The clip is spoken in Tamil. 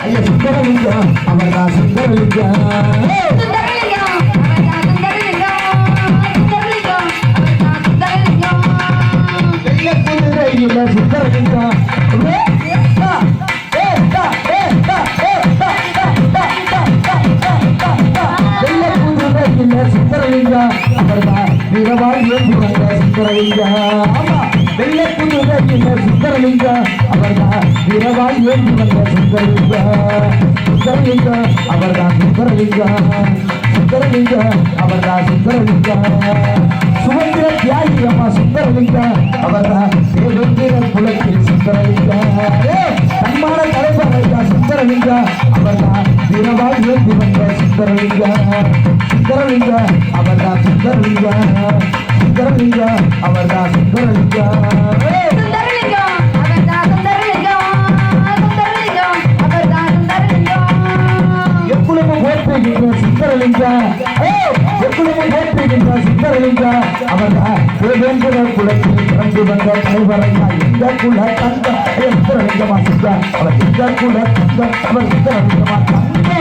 ஐயா சுந்தரலிங்கம் அவர்தான் சுந்தரலிங்கம் சுந்தரலிங்கம் சுந்தரலிங்கா அவர்தான் வீரவாள் ஏற்றுவந்த சுந்தரலிங்கா வெள்ளப்புதுரையில் சுந்தரலிங்கா அவர்தான் வீரவாள் ஏற்றுவந்த சுந்தரலிங்கா சுந்தரலிங்கா அவர்தான் சுந்தரலிங்கா சுந்தரலிங்கா அவர்தான் சுந்தரலிங்கா சுதந்திர தியாகி அம்மா சுந்தரலிங்கா அவர்தான் தேவேந்திர குலத்தில் சுந்தரலிங்கா தன்மான தலைவரையா சுந்தரலிங்கா அவர்தான் வீரவாள் ஏற்றுவந்த சுந்தரலிங்கா சுந்தரலிங்கா அவர்தான் சுந்தரலிங்கா சுந்தரலிங்கா அவர்தான் சுந்தரலிங்கா எப்பொழுதும் போற்றுகின்ற சுந்தரலிங்கா எப்பொழுதும் போற்றுகின்ற சுந்தரலிங்கா அவர்தான் தேவேந்திர குலத்தில் பிறந்து வந்த தலைவரையா இந்த குல தந்த சுந்தரலிங்கமா சுந்தர் அவர் இந்த குல தந்த அவர் சுந்தரலிங்கமா தந்த